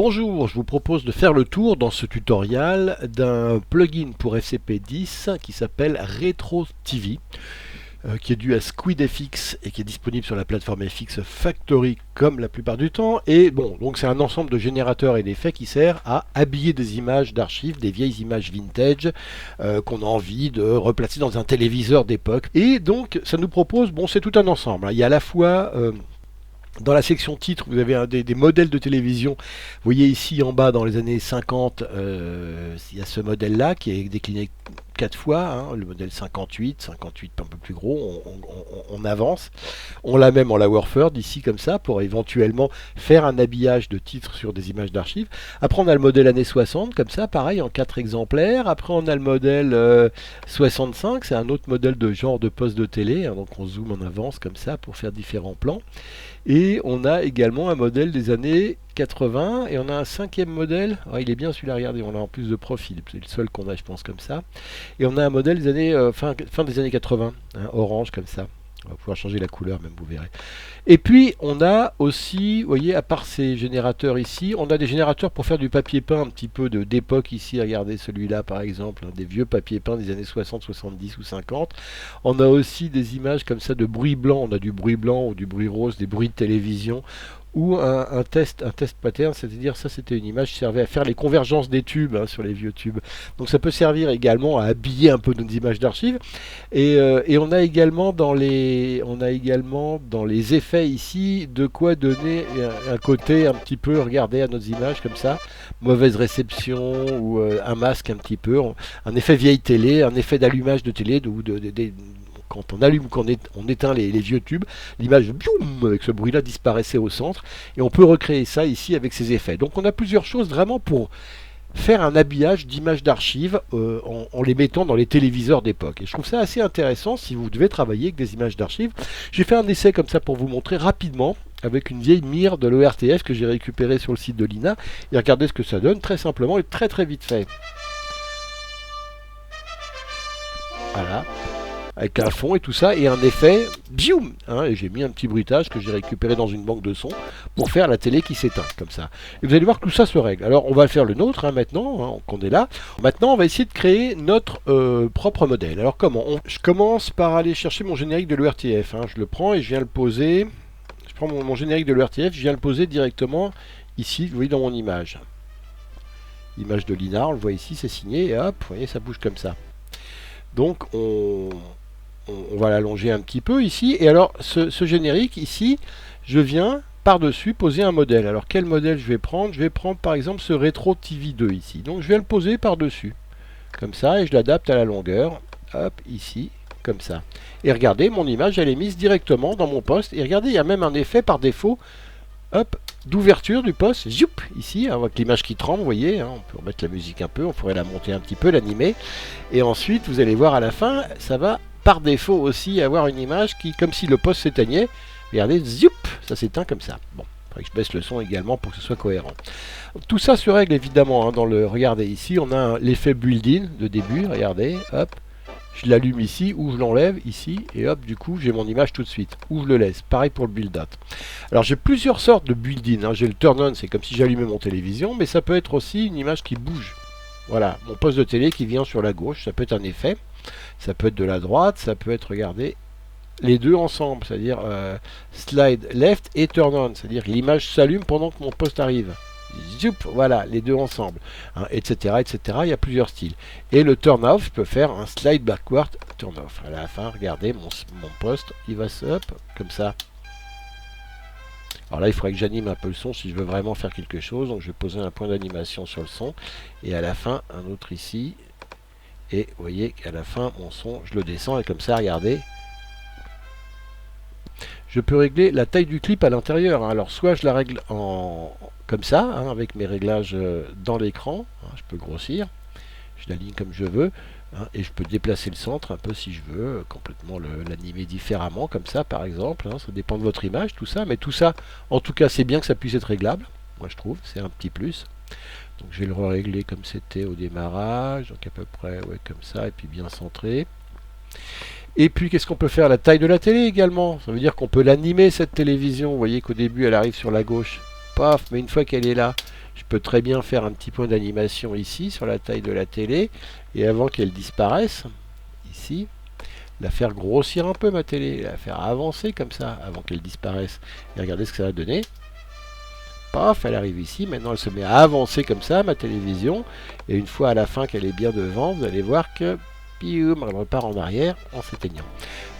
Bonjour, je vous propose de faire le tour dans ce tutoriel d'un plugin pour FCP10 qui s'appelle RetroTV, qui est dû à SquidFX et qui est disponible sur la plateforme FX Factory comme la plupart du temps. Et bon, donc c'est un ensemble de générateurs et d'effets qui sert à habiller des images d'archives, des vieilles images vintage qu'on a envie de replacer dans un téléviseur d'époque. Et donc ça nous propose, bon, c'est tout un ensemble, hein. Il y a à la fois dans la section titre, vous avez des modèles de télévision. Vous voyez ici en bas, dans les années 50, il y a ce modèle-là qui est décliné 4 fois, hein, le modèle 58 un peu plus gros, on avance. On l'a même en Lowerthird ici comme ça, pour éventuellement faire un habillage de titres sur des images d'archives. Après on a le modèle années 60, comme ça, pareil, en 4 exemplaires. Après on a le modèle 65, c'est un autre modèle de genre de poste de télé, hein, donc on zoome en avance comme ça pour faire différents plans. Et on a également un modèle des années 80 et on a un cinquième modèle. Oh, il est bien celui-là, regardez, on a en plus de profil, c'est le seul qu'on a, je pense, comme ça. Et on a un modèle des années fin des années 80, hein, orange comme ça. On va pouvoir changer la couleur même, vous verrez. Et puis on a aussi, vous voyez, à part ces générateurs ici, on a des générateurs pour faire du papier peint un petit peu d'époque ici. Regardez celui-là par exemple, hein, des vieux papiers peints des années 60, 70 ou 50. On a aussi des images comme ça de bruit blanc. On a du bruit blanc ou du bruit rose, des bruits de télévision. Ou un test pattern, c'est-à-dire ça c'était une image qui servait à faire les convergences des tubes, hein, sur les vieux tubes. Donc ça peut servir également à habiller un peu nos images d'archives. Et on a également dans les effets ici de quoi donner un côté un petit peu, regardez, à nos images comme ça, mauvaise réception ou un masque un petit peu, un effet vieille télé, un effet d'allumage de télé ou quand on allume, on éteint les vieux tubes, l'image avec ce bruit là disparaissait au centre, et on peut recréer ça ici avec ces effets. Donc on a plusieurs choses vraiment pour faire un habillage d'images d'archives en les mettant dans les téléviseurs d'époque. Et je trouve ça assez intéressant si vous devez travailler avec des images d'archives. J'ai fait un essai comme ça pour vous montrer rapidement avec une vieille mire de l'ORTF que j'ai récupérée sur le site de l'INA, et regardez ce que ça donne, très simplement et très très vite fait. Voilà, avec un fond et tout ça, et un effet, bioum, hein, et j'ai mis un petit bruitage que j'ai récupéré dans une banque de sons pour faire la télé qui s'éteint, comme ça. Et vous allez voir que tout ça se règle. Alors on va faire le nôtre, hein, maintenant, hein, qu'on est là. Maintenant on va essayer de créer notre propre modèle. Alors comment je commence par aller chercher mon générique de l'ORTF, hein. Je le prends et je viens le poser. Je prends mon générique de l'ORTF, je viens le poser directement ici, vous voyez, dans mon image. Image de l'INA, on le voit ici, c'est signé, et hop, vous voyez, ça bouge comme ça. Donc on va l'allonger un petit peu ici. Et alors ce générique ici, je viens par-dessus poser un modèle. Alors quel modèle je vais prendre? Je vais prendre par exemple ce RetroTV2 ici. Donc je vais le poser par-dessus, comme ça, et je l'adapte à la longueur. Hop, ici, comme ça. Et regardez, mon image, elle est mise directement dans mon poste. Et regardez, il y a même un effet par défaut, hop, d'ouverture du poste, zoup, ici, avec l'image qui tremble, vous voyez, hein, on peut remettre la musique un peu, on pourrait la monter un petit peu, l'animer. Et ensuite, vous allez voir à la fin, ça va par défaut aussi avoir une image qui, comme si le poste s'éteignait, regardez, zoup, ça s'éteint comme ça. Bon, il faudrait que je baisse le son également pour que ce soit cohérent. Tout ça se règle évidemment, hein, dans le, regardez ici, on a l'effet build-in de début, regardez, hop, je l'allume ici, ou je l'enlève ici, et hop, du coup, j'ai mon image tout de suite, ou je le laisse. Pareil pour le build-out. Alors, j'ai plusieurs sortes de build-in, hein. J'ai le turn-on, c'est comme si j'allumais mon télévision, mais ça peut être aussi une image qui bouge. Voilà, mon poste de télé qui vient sur la gauche, ça peut être un effet. Ça peut être de la droite, ça peut être, regardez, les deux ensemble, c'est-à-dire slide left et turn on, c'est-à-dire que l'image s'allume pendant que mon poste arrive. Zoup, voilà, les deux ensemble, hein, etc., etc. Il y a plusieurs styles. Et le turn off, je peux faire un slide backward turn off. À la fin, regardez, mon poste, il va up, comme ça. Alors là, il faudrait que j'anime un peu le son si je veux vraiment faire quelque chose. Donc je vais poser un point d'animation sur le son. Et à la fin, un autre ici. Et vous voyez qu'à la fin, mon son, je le descends. Et comme ça, regardez. Je peux régler la taille du clip à l'intérieur, hein. Alors soit je la règle comme ça, hein, avec mes réglages dans l'écran. Hein, je peux grossir. Je l'aligne comme je veux. Hein, et je peux déplacer le centre un peu si je veux, complètement l'animer différemment, comme ça par exemple. Hein, ça dépend de votre image, tout ça. Mais tout ça, en tout cas, c'est bien que ça puisse être réglable. Moi, je trouve, c'est un petit plus. Donc je vais le régler comme c'était au démarrage, donc à peu près, ouais, comme ça, et puis bien centré. Et puis qu'est-ce qu'on peut faire? La taille de la télé également, ça veut dire qu'on peut l'animer cette télévision. Vous voyez qu'au début elle arrive sur la gauche, paf, mais une fois qu'elle est là, Je peux très bien faire un petit point d'animation ici sur la taille de la télé et avant qu'elle disparaisse, ici, la faire grossir un peu ma télé, la faire avancer comme ça avant qu'elle disparaisse. Et regardez ce que ça va donner. Paf, elle arrive ici, maintenant elle se met à avancer comme ça, ma télévision, et une fois à la fin qu'elle est bien devant, vous allez voir que pioum, elle repart en arrière en s'éteignant.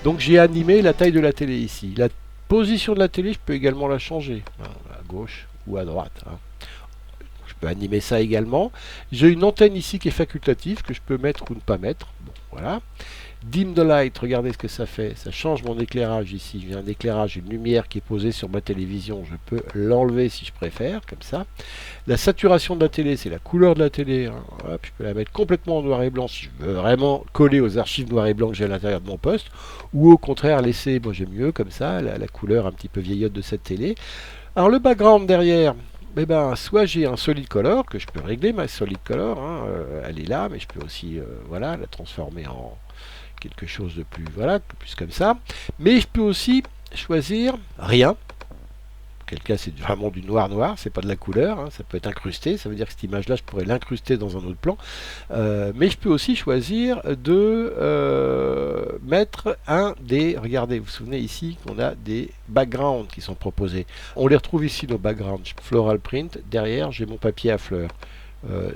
Donc j'ai animé la taille de la télé ici. La position de la télé, je peux également la changer, à gauche ou à droite. Je peux animer ça également. J'ai une antenne ici qui est facultative, que je peux mettre ou ne pas mettre. Bon, voilà. Dim the light, regardez ce que ça fait. Ça change mon éclairage ici. J'ai un éclairage, une lumière qui est posée sur ma télévision. Je peux l'enlever si je préfère, comme ça. La saturation de la télé, c'est la couleur de la télé. Hop, je peux la mettre complètement en noir et blanc si je veux vraiment coller aux archives noir et blanc que j'ai à l'intérieur de mon poste. Ou au contraire, laisser, moi j'aime mieux comme ça, la couleur un petit peu vieillotte de cette télé. Alors le background derrière, eh ben, soit j'ai un solid color que je peux régler, ma solid color, elle est là, mais je peux aussi voilà, la transformer en quelque chose de plus, voilà, plus comme ça. Mais je peux aussi choisir rien. Quel cas c'est vraiment du noir noir, c'est pas de la couleur, ça peut être incrusté, ça veut dire que cette image là je pourrais l'incruster dans un autre plan, mais je peux aussi choisir de mettre un des, regardez, vous vous souvenez ici qu'on a des backgrounds qui sont proposés, on les retrouve ici nos backgrounds, floral print, derrière j'ai mon papier à fleurs.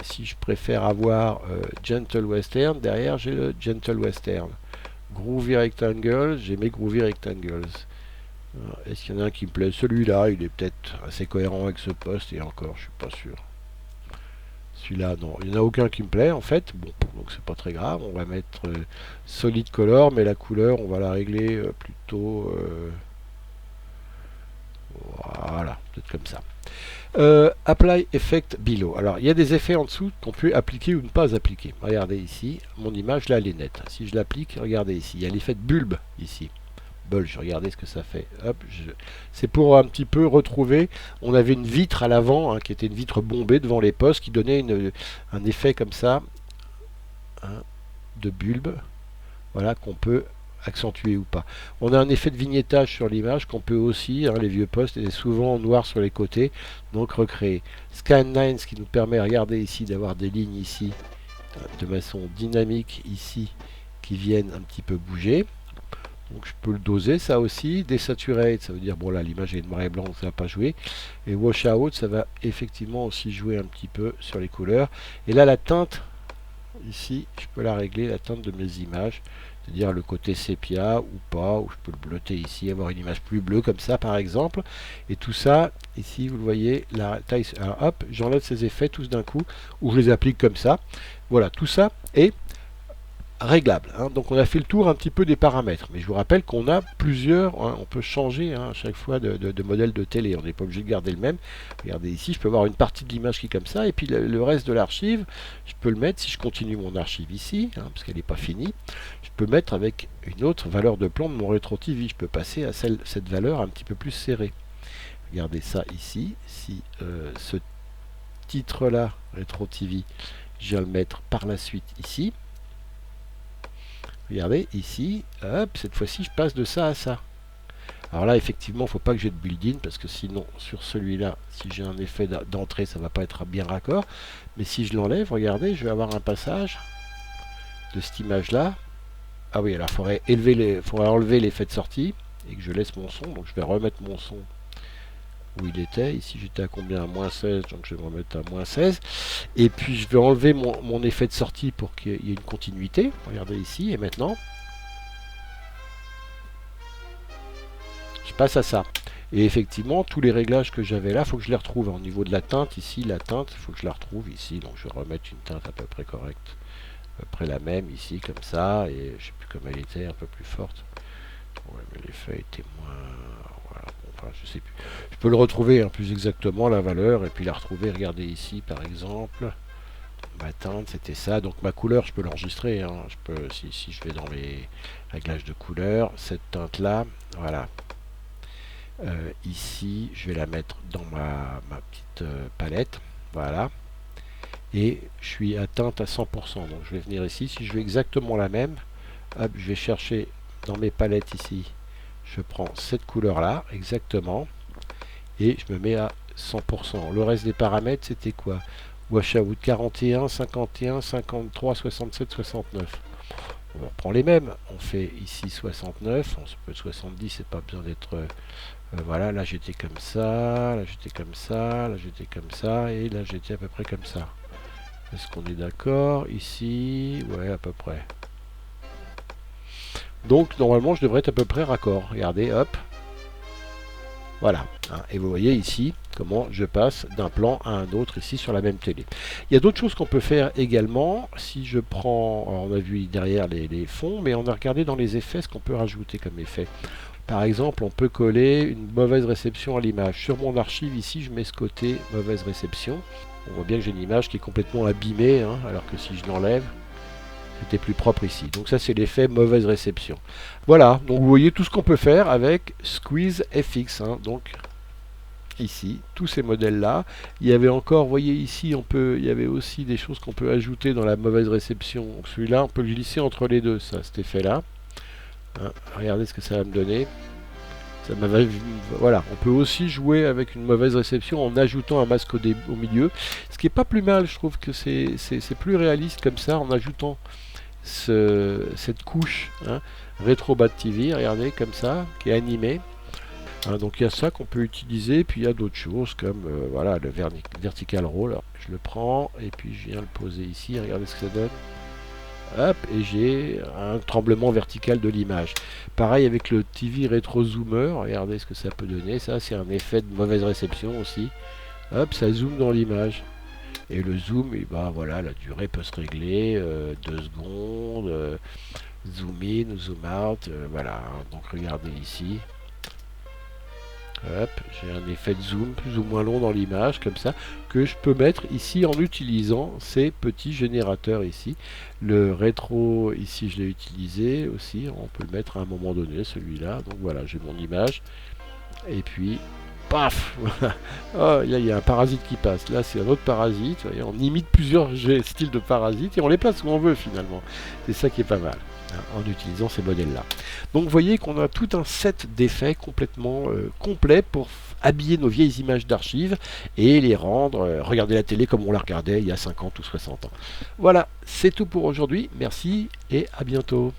Si je préfère avoir Gentle Western, derrière j'ai le Gentle Western. Groovy Rectangle, j'ai mes Groovy Rectangles. Est-ce qu'il y en a un qui me plaît? Celui-là, il est peut-être assez cohérent avec ce poste, et encore, je suis pas sûr. Celui-là, non, il n'y en a aucun qui me plaît en fait. Bon, donc c'est pas très grave. On va mettre Solid Color, mais la couleur, on va la régler plutôt. Voilà, peut-être comme ça. Apply Effect Below. Alors, il y a des effets en dessous qu'on peut appliquer ou ne pas appliquer. Regardez ici, mon image là, elle est nette. Si je l'applique, regardez ici, il y a l'effet de bulbe ici. Bulge, regardez ce que ça fait. Hop, c'est pour un petit peu retrouver. On avait une vitre à l'avant, qui était une vitre bombée devant les postes, qui donnait un effet comme ça, de bulbe. Voilà, qu'on peut accentuer ou pas. On a un effet de vignettage sur l'image qu'on peut aussi, les vieux postes étaient souvent en noir sur les côtés, donc recréer. Scanlines qui nous permet, regardez ici, d'avoir des lignes ici, de façon dynamique ici, qui viennent un petit peu bouger. Donc je peux le doser ça aussi. Desaturate, ça veut dire bon là l'image est noir et blanc, donc ça va pas jouer. Et wash out, ça va effectivement aussi jouer un petit peu sur les couleurs. Et là la teinte, ici, je peux la régler, la teinte de mes images. C'est-à-dire le côté sépia ou pas, ou je peux le bleuter ici, avoir une image plus bleue comme ça par exemple. Et tout ça, ici vous le voyez, la taille, alors, hop, j'enlève ces effets tous d'un coup, ou je les applique comme ça. Voilà, tout ça est réglable. Donc on a fait le tour un petit peu des paramètres, mais je vous rappelle qu'on a plusieurs, on peut changer à chaque fois de modèle de télé, on n'est pas obligé de garder le même. Regardez ici, je peux avoir une partie de l'image qui est comme ça, et puis le reste de l'archive, je peux le mettre, si je continue mon archive ici, parce qu'elle n'est pas finie, je peux mettre avec une autre valeur de plan de mon Retro TV, je peux passer à cette valeur un petit peu plus serrée. Regardez ça ici, si ce titre là, Retro TV, je vais le mettre par la suite ici. Regardez, ici, hop, cette fois-ci, je passe de ça à ça. Alors là, effectivement, il ne faut pas que j'ai de build-in, parce que sinon, sur celui-là, si j'ai un effet d'entrée, ça ne va pas être bien raccord. Mais si je l'enlève, regardez, je vais avoir un passage de cette image-là. Ah oui, alors il faudrait enlever l'effet de sortie, et que je laisse mon son. Donc je vais remettre mon son où il était. Ici, j'étais à combien? À moins 16, donc je vais me remettre à moins 16. Et puis, je vais enlever mon effet de sortie pour qu'il y ait une continuité. Regardez ici, et maintenant, je passe à ça. Et effectivement, tous les réglages que j'avais là, il faut que je les retrouve. Au niveau de la teinte, ici, la teinte, il faut que je la retrouve ici. Donc, je vais remettre une teinte à peu près correcte. À peu près la même ici, comme ça. Et je sais plus comment elle était, un peu plus forte. Ouais, mais l'effet était moins... Voilà, bon, enfin, je sais plus. Je peux le retrouver plus exactement, la valeur, et puis la retrouver. Regardez ici, par exemple. Ma teinte, c'était ça. Donc ma couleur, je peux l'enregistrer. Je peux, si je vais dans les réglages de couleur, cette teinte-là, voilà. Ici, je vais la mettre dans ma petite palette. Voilà. Et je suis à teinte à 100%. Donc je vais venir ici. Si je veux exactement la même, hop, je vais chercher dans mes palettes ici. Je prends cette couleur-là, exactement. Et je me mets à 100%. Le reste des paramètres, c'était quoi? Washout 41, 51, 53, 67, 69. On reprend les mêmes. On fait ici 69. On se peut 70, c'est pas besoin d'être... voilà, là j'étais comme ça, là j'étais comme ça, là j'étais comme ça, et là j'étais à peu près comme ça. Est-ce qu'on est d'accord? Ici, ouais, à peu près. Donc normalement je devrais être à peu près raccord. Regardez, hop. Voilà. Et vous voyez ici comment je passe d'un plan à un autre ici sur la même télé. Il y a d'autres choses qu'on peut faire également. Si je prends, alors on a vu derrière les fonds, mais on a regardé dans les effets ce qu'on peut rajouter comme effet. Par exemple, on peut coller une mauvaise réception à l'image. Sur mon archive ici, je mets ce côté mauvaise réception. On voit bien que j'ai une image qui est complètement abîmée, hein, alors que si je l'enlève, c'était plus propre ici. Donc ça, c'est l'effet mauvaise réception. Voilà, donc vous voyez tout ce qu'on peut faire avec Squeeze FX. Hein. Donc ici, tous ces modèles-là. Il y avait encore, vous voyez ici, il y avait aussi des choses qu'on peut ajouter dans la mauvaise réception. Celui-là, on peut le glisser entre les deux, ça, cet effet-là. Hein, regardez ce que ça va me donner. Voilà, on peut aussi jouer avec une mauvaise réception en ajoutant un masque au milieu. Ce qui est pas plus mal, je trouve que c'est plus réaliste comme ça, en ajoutant cette couche hein, Retro Bad TV, regardez, comme ça, qui est animée. Hein, donc il y a ça qu'on peut utiliser, puis il y a d'autres choses comme voilà, le vertical roll. Alors, je le prends et puis je viens le poser ici, regardez ce que ça donne. Hop, et j'ai un tremblement vertical de l'image. Pareil avec le TV Retro Zoomer, regardez ce que ça peut donner. Ça, c'est un effet de mauvaise réception aussi. Hop, ça zoome dans l'image. Et le zoom, et ben voilà, la durée peut se régler, 2 secondes, zoom in, zoom out, voilà. Donc regardez ici. Hop, j'ai un effet de zoom plus ou moins long dans l'image, comme ça, que je peux mettre ici en utilisant ces petits générateurs ici. Le rétro, ici je l'ai utilisé aussi, on peut le mettre à un moment donné, celui-là. Donc voilà, j'ai mon image. Et puis, paf, voilà. Oh, là, il y a un parasite qui passe. Là, c'est un autre parasite. Vous voyez, on imite plusieurs styles de parasites et on les place où on veut finalement. C'est ça qui est pas mal en utilisant ces modèles-là. Donc vous voyez qu'on a tout un set d'effets complètement complet pour habiller nos vieilles images d'archives et les rendre, regarder la télé comme on la regardait il y a 50 ou 60 ans. Voilà, c'est tout pour aujourd'hui. Merci et à bientôt.